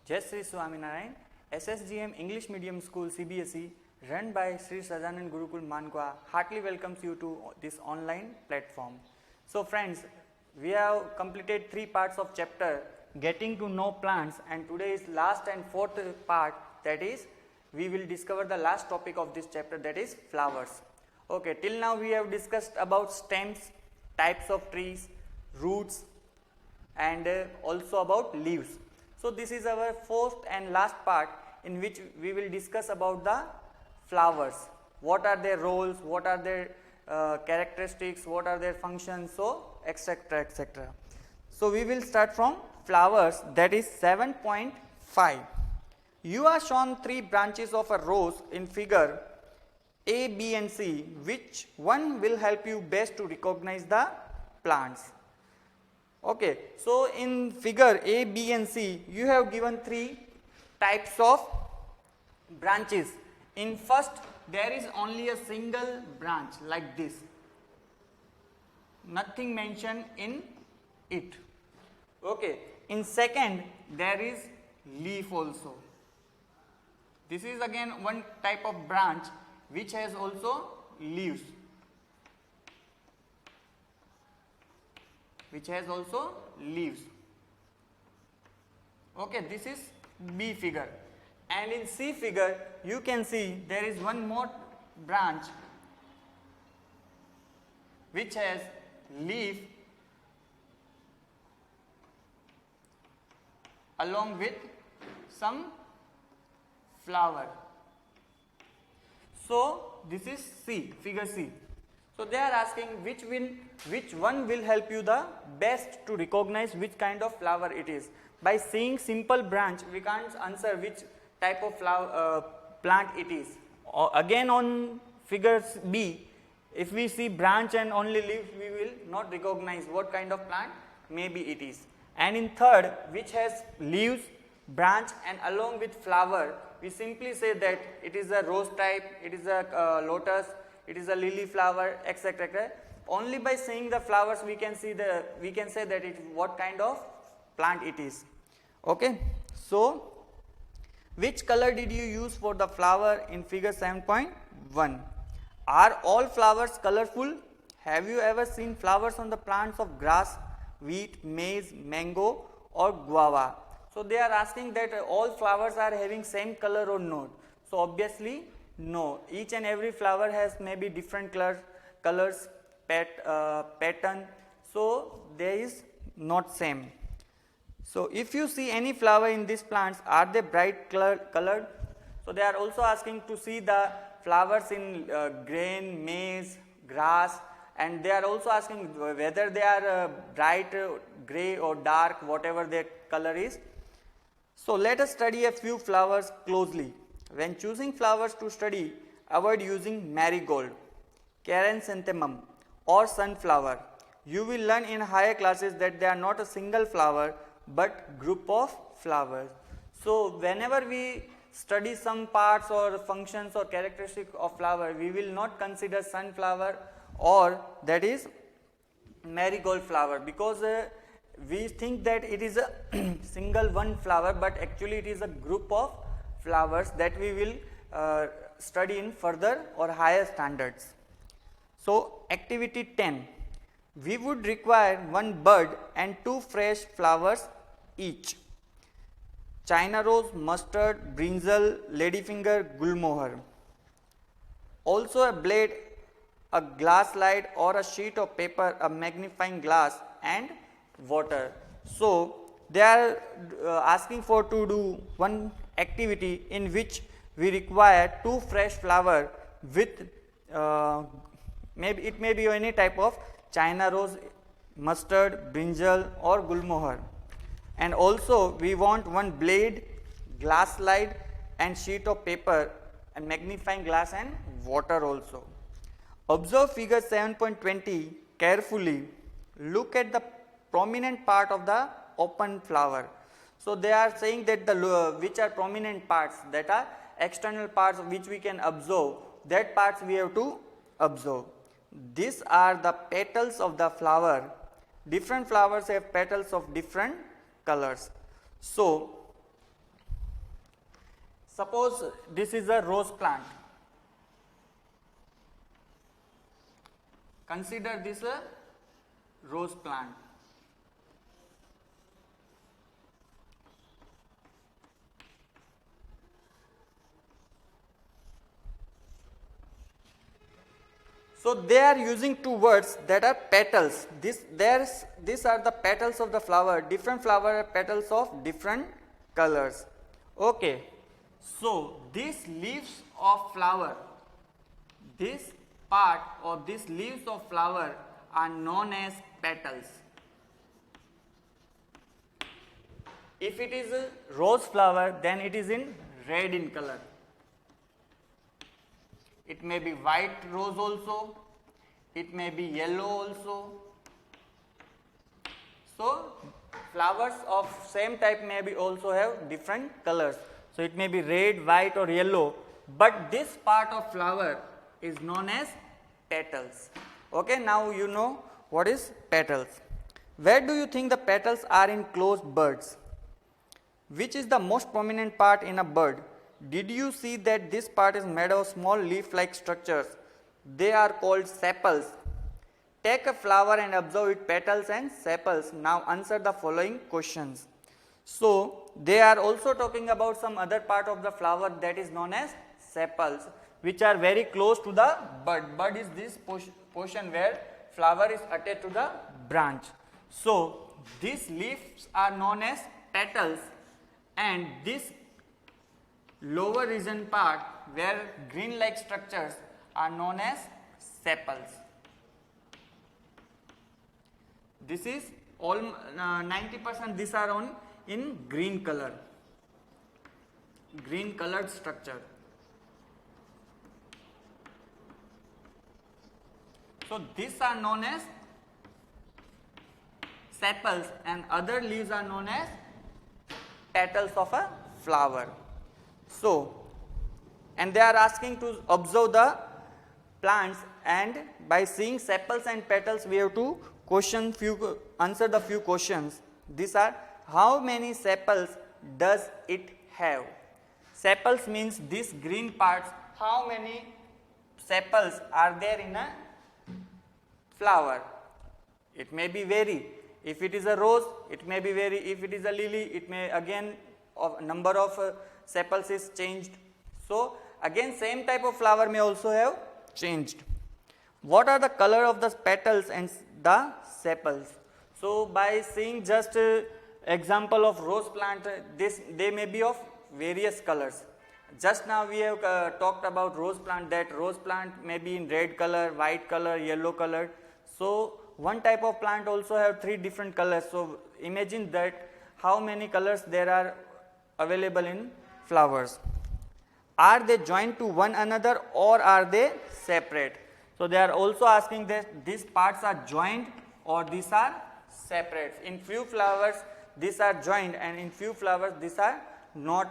Jai Sri Swaminarayan, SSGM English Medium School CBSE run by Sri Sajanand Gurukul Mankwa heartily welcomes you to this online platform. So friends, we have completed 3 parts of chapter Getting to Know Plants, and today is last and fourth part, that is we will discover the last topic of this chapter, that is flowers. Okay, till now we have discussed about stems, types of trees, roots, and also about leaves. So this is our fourth and last part in which we will discuss about the flowers. What are their roles, what are their characteristics, what are their functions, so etc etc. So we will start from flowers, that is 7.5. You are shown 3 branches of a rose in figure A, B and C. Which one will help you best to recognize the plants? Okay, so in figure A, B and C, you have given 3 types of branches. In first, there is only a single branch like this, nothing mentioned in it. Okay, in second, there is leaf also. This is again one type of branch which has also leaves, Okay, this is B figure. And in C figure, you can see there is one more branch which has leaf along with some flower. So this is C, figure C. So they are asking which one will help you the best to recognize which kind of flower it is. By seeing simple branch, we can't answer which type of flower plant it is. Again on figure B, if we see branch and only leaves, we will not recognize what kind of plant maybe it is. And in third, which has leaves, branch and along with flower, we simply say that it is a rose type, it is a lotus, it is a lily flower, etc. Only by seeing the flowers we can say that what kind of plant it is. Okay, so which color did you use for the flower in figure 7.1? Are all flowers colorful? Have you ever seen flowers on the plants of grass, wheat, maize, mango or guava? So they are asking that all flowers are having same color or not. So obviously no, each and every flower has maybe different colors, pattern, so there is not same. So if you see any flower in these plants, are they bright colored? So they are also asking to see the flowers in grain, maize, grass, and they are also asking whether they are bright grey or dark, whatever their color is. So let us study a few flowers closely. When choosing flowers to study, avoid using marigold, chrysanthemum or sunflower. You will learn in higher classes that they are not a single flower but group of flowers. So whenever we study some parts or functions or characteristics of flower, we will not consider sunflower or that is marigold flower, because we think that it is a single one flower, but actually it is a group of flowers that we will study in further or higher standards. So activity 10, we would require 1 bud and 2 fresh flowers each. China rose, mustard, brinjal, ladyfinger, gulmohar. Also a blade, a glass slide or a sheet of paper, a magnifying glass and water. So they are asking for to do one activity in which we require 2 fresh flower with maybe it may be any type of China rose, mustard, brinjal or gulmohar, and also we want 1 blade, glass slide and sheet of paper and magnifying glass and water also. Observe figure 7.20 carefully. Look at the prominent part of the open flower. So they are saying that which are prominent parts, that are external parts which we can observe, that parts we have to observe. These are the petals of the flower. Different flowers have petals of different colors. So Suppose this is a rose plant. Consider this a rose plant. So they are using two words that are petals. These are the petals of the flower. Different flower petals of different colors. Okay. So these leaves of flower, this part or these leaves of flower are known as petals. If it is a rose flower, then it is in red in color. It may be white rose also, it may be yellow also. So flowers of same type may be also have different colors. So it may be red, white or yellow, but this part of flower is known as petals. Okay, now you know what is petals. Where do you think the petals are in closed birds? Which is the most prominent part in a bird? Did you see that this part is made of small leaf-like structures? They are called sepals. Take a flower and observe its petals and sepals. Now answer the following questions. So they are also talking about some other part of the flower that is known as sepals, which are very close to the bud. Bud is this portion where flower is attached to the branch. So these leaves are known as petals, and this lower region part where green like structures are known as sepals. This is all 90% these are on in green color, green colored structure. So these are known as sepals and other leaves are known as petals of a flower. So, and they are asking to observe the plants, and by seeing sepals and petals we have to answer the few questions. These are: how many sepals does it have? Sepals means these green parts. How many sepals are there in a flower? It may be vary. If it is a rose, it may be vary. If it is a lily, it may again number of sepals is changed. So again same type of flower may also have changed. What are the color of the petals and the sepals? So by seeing just example of rose plant, they may be of various colors. Just now we have talked about rose plant, that rose plant may be in red color, white color, yellow color. So one type of plant also have three different colors. So imagine that how many colors there are available in flowers. Are they joined to one another or are they separate? So they are also asking that these parts are joined or these are separate. In few flowers these are joined, and in few flowers these are not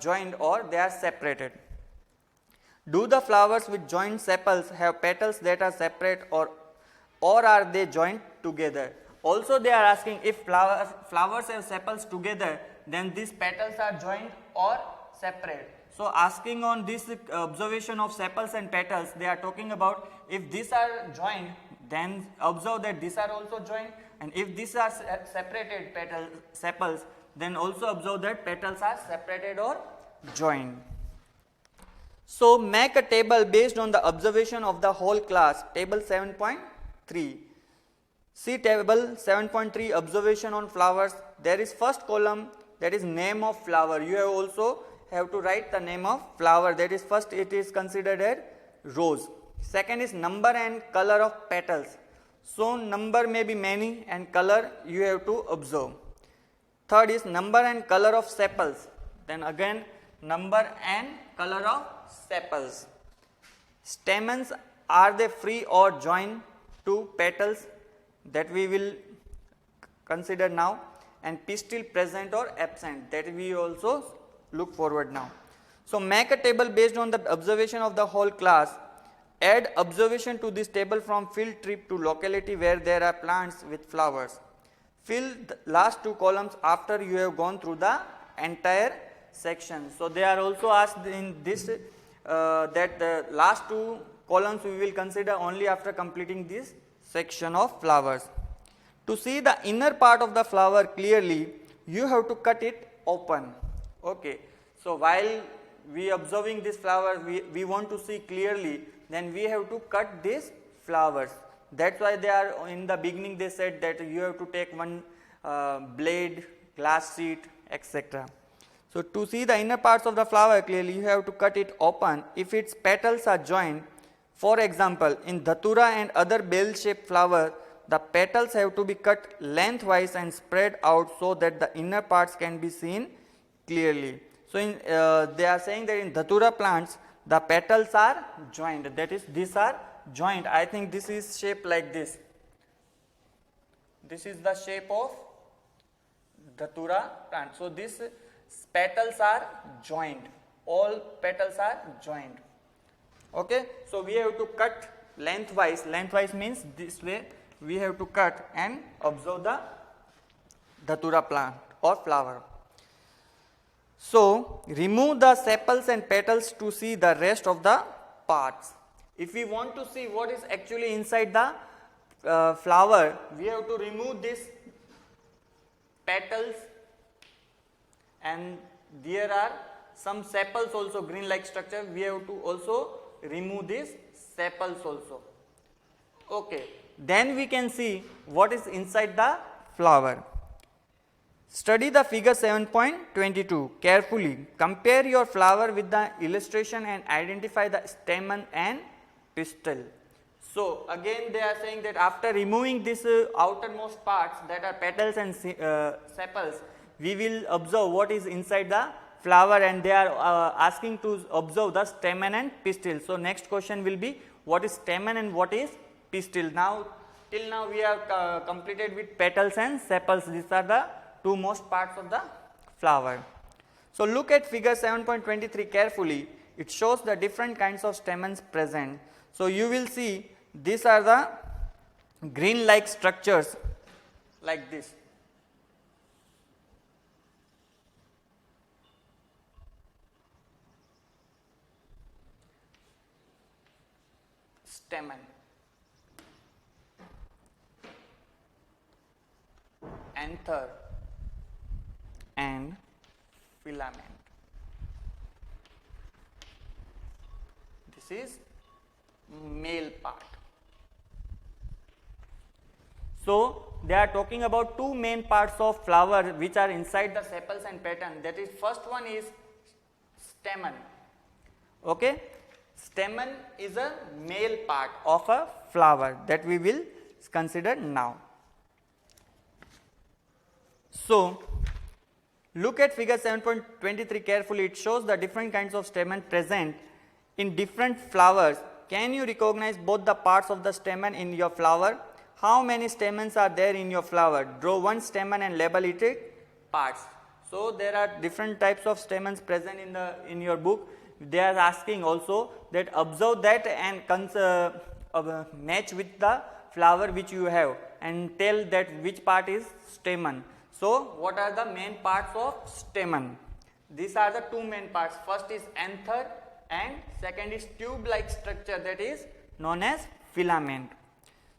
joined or they are separated. Do the flowers with joined sepals have petals that are separate or are they joined together? Also they are asking if flowers have sepals together, then these petals are joined or separate. So asking on this observation of sepals and petals, they are talking about if these are joined, then observe that these are also joined, and if these are separated sepals, then also observe that petals are separated or joined. So make a table based on the observation of the whole class. Table 7.3. See table 7.3, observation on flowers. There is first column, that is name of flower. You have also have to write the name of flower. That is first, it is considered a rose. Second is number and color of petals. So number may be many and color you have to observe. Third is number and color of sepals. Then again number and color of sepals. Stamens, are they free or joined to petals? That we will consider now. And pistil present or absent, that we also look forward now. So make a table based on the observation of the whole class. Add observation to this table from field trip to locality where there are plants with flowers. Fill the last two columns after you have gone through the entire section. So they are also asked in this that the last two columns we will consider only after completing this section of flowers. To see the inner part of the flower clearly, you have to cut it open. Okay. So while we observing this flower, we want to see clearly, then we have to cut these flowers. That's why they are in the beginning they said that you have to take one blade, glass sheet, etc. So to see the inner parts of the flower clearly, you have to cut it open if its petals are joined. For example, in Dhatura and other bell-shaped flower, the petals have to be cut lengthwise and spread out so that the inner parts can be seen clearly. So they are saying that in Dhatura plants, the petals are joined, that is, these are joined. I think this is shaped like this. This is the shape of Dhatura plant. So these petals are joined, all petals are joined. Okay, so we have to cut lengthwise. Lengthwise means this way we have to cut and observe the Dhatura plant or flower. So remove the sepals and petals to see the rest of the parts. If we want to see what is actually inside the flower, we have to remove these petals, and there are some sepals also, green like structure. We have to also remove these sepals also. Okay, then we can see what is inside the flower. Study the figure 7.22 carefully. Compare your flower with the illustration and identify the stamen and pistil. So again they are saying that after removing this outermost parts that are petals and sepals, we will observe what is inside the flower, and they are asking to observe the stamen and pistil. So next question will be what is stamen and what is pistil. Now till now we have completed with petals and sepals. These are the two most parts of the flower. So look at figure 7.23 carefully. It shows the different kinds of stamens present. So you will see these are the green like structures like this. Stamen, anther and filament. This is male part. So they are talking about two main parts of flower which are inside the sepals and pattern. That is, first one is stamen. Okay, stamen is a male part of a flower that we will consider now. So look at figure 7.23 carefully. It shows the different kinds of stamen present in different flowers. Can you recognize both the parts of the stamen in your flower? How many stamens are there in your flower? Draw one stamen and label it parts. So there are different types of stamens present in your book. They are asking also that observe that and match with the flower which you have and tell that which part is stamen. So what are the main parts of stamen? These are the two main parts. First is anther and second is tube like structure, that is known as filament.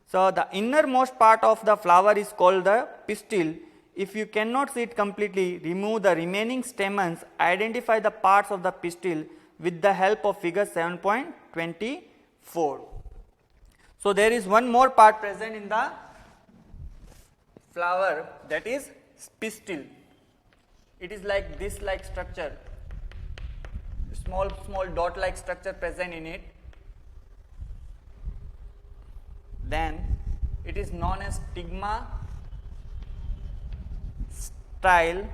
So the innermost part of the flower is called the pistil. If you cannot see it completely, remove the remaining stamens. Identify the parts of the pistil with the help of figure 7.24. So there is one more part present in the flower, that is pistil. It is like this like structure, small dot like structure present in it. Then it is known as stigma, style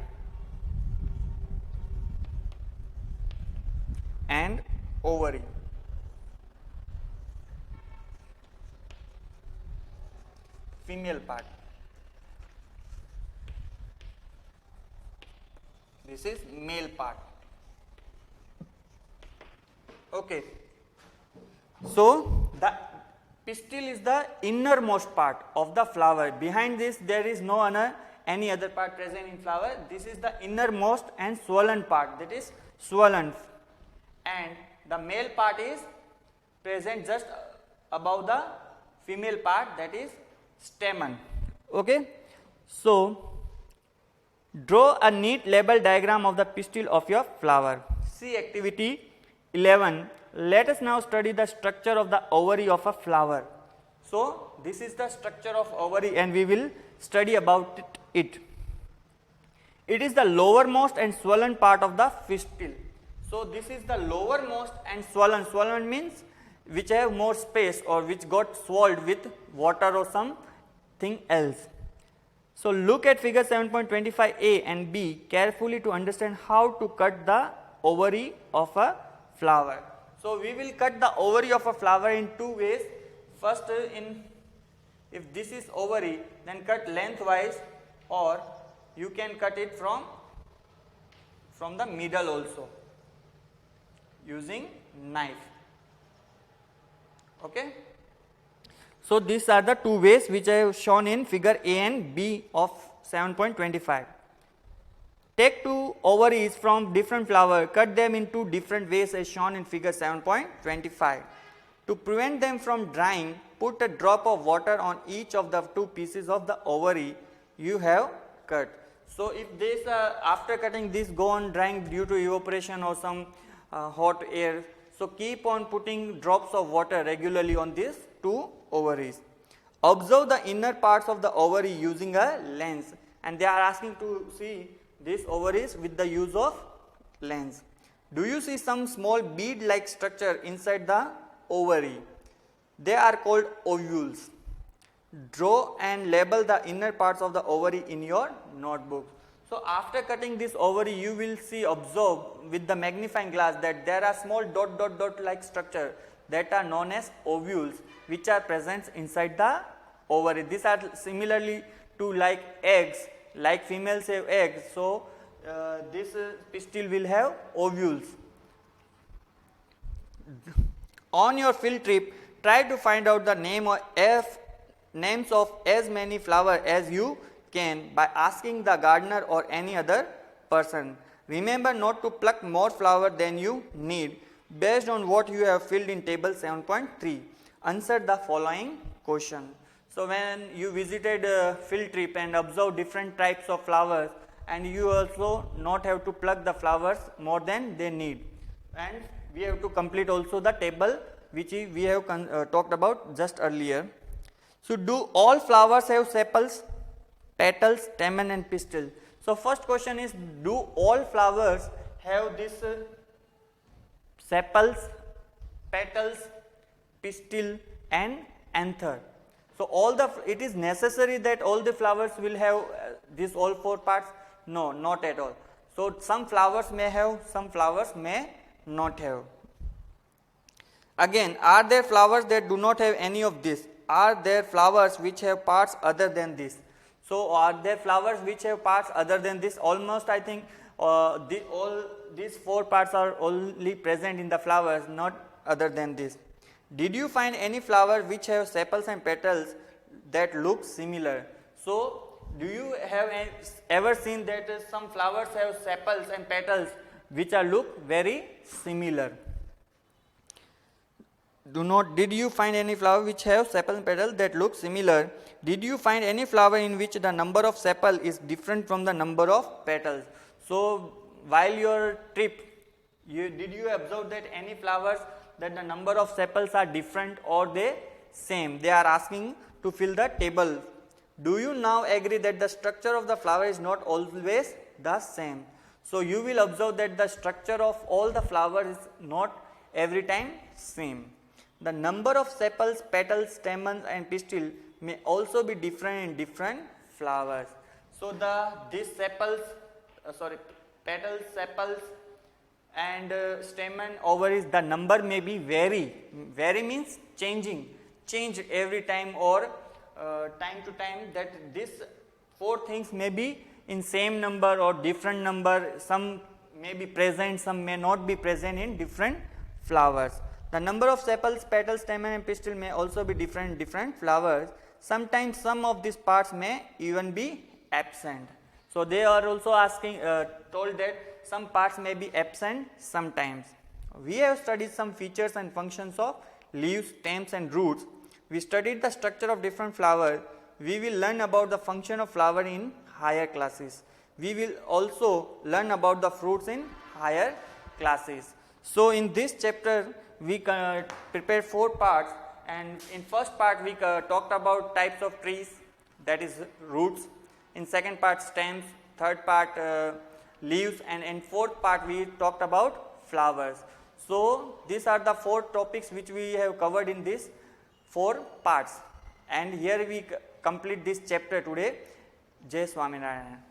and ovary. Female part. This is male part. Okay. So the pistil is the innermost part of the flower. Behind this there is no any other part present in flower. This is the innermost and swollen part, that is swollen, and the male part is present just above the female part, that is stamen. Okay, so draw a neat label diagram of the pistil of your flower. See activity 11. Let us now study the structure of the ovary of a flower. So this is the structure of ovary and we will study about it. It is the lowermost and swollen part of the pistil. So this is the lowermost and swollen. Swollen means which have more space or which got swelled with water or something else. So look at figure 7.25a and b carefully to understand how to cut the ovary of a flower. So we will cut the ovary of a flower in two ways. First, if this is ovary, then cut lengthwise, or you can cut it from the middle also using knife. Okay. So these are the two ways which I have shown in figure A and B of 7.25. Take two ovaries from different flower, cut them in two different ways as shown in figure 7.25. To prevent them from drying, put a drop of water on each of the two pieces of the ovary you have cut. So if this after cutting this go on drying due to evaporation or some hot air, so keep on putting drops of water regularly on these two ovaries. Observe the inner parts of the ovary using a lens, and they are asking to see these ovaries with the use of lens. Do you see some small bead like structure inside the ovary? They are called ovules. Draw and label the inner parts of the ovary in your notebook. So after cutting this ovary, you will see, observe with the magnifying glass that there are small dot like structure that are known as ovules, which are present inside the ovary. These are similarly to like eggs, like females have eggs. So this pistil will have ovules. On your field trip, try to find out the names of as many flowers as you can by asking the gardener or any other person. Remember not to pluck more flower than you need. Based on what you have filled in table 7.3, answer the following question. So when you visited a field trip and observe different types of flowers, and you also not have to pluck the flowers more than they need, and we have to complete also the table which we have talked about just earlier. So do all flowers have sepals, petals, stamen and pistil? So first question is, do all flowers have this sepals, petals, pistil and anther? So it is necessary that all the flowers will have these all four parts? No, not at all. So some flowers may have, some flowers may not have. Again, are there flowers that do not have any of this? Are there flowers which have parts other than this? So are there flowers which have parts other than this? Almost I think all these four parts are only present in the flowers, not other than this. Did you find any flower which have sepals and petals that look similar? So do you have ever seen that some flowers have sepals and petals which look very similar? Did you find any flower which have sepals and petals that look similar? Did you find any flower in which the number of sepals is different from the number of petals? So while your trip, did you observe that any flowers that the number of sepals are different or they same? They are asking to fill the table. Do you now agree that the structure of the flower is not always the same? So you will observe that the structure of all the flowers is not every time same. The number of sepals, petals, stamens and pistil may also be different in different flowers. So these petals, sepals and stamen, ovaries, the number may be vary. Vary means change every time or time to time, that these four things may be in same number or different number. Some may be present, some may not be present in different flowers. The number of sepals, petals, stamen and pistil may also be different in different flowers. Sometimes some of these parts may even be absent. So they are also asking, told that some parts may be absent sometimes. We have studied some features and functions of leaves, stems and roots. We studied the structure of different flowers. We will learn about the function of flower in higher classes. We will also learn about the fruits in higher classes. So in this chapter we prepared 4 parts, and in first part we talked about types of trees, that is roots. In second part stems, third part leaves, and in fourth part we talked about flowers. So these are the 4 topics which we have covered in these 4 parts, and here we complete this chapter today. Jai Swaminarayan.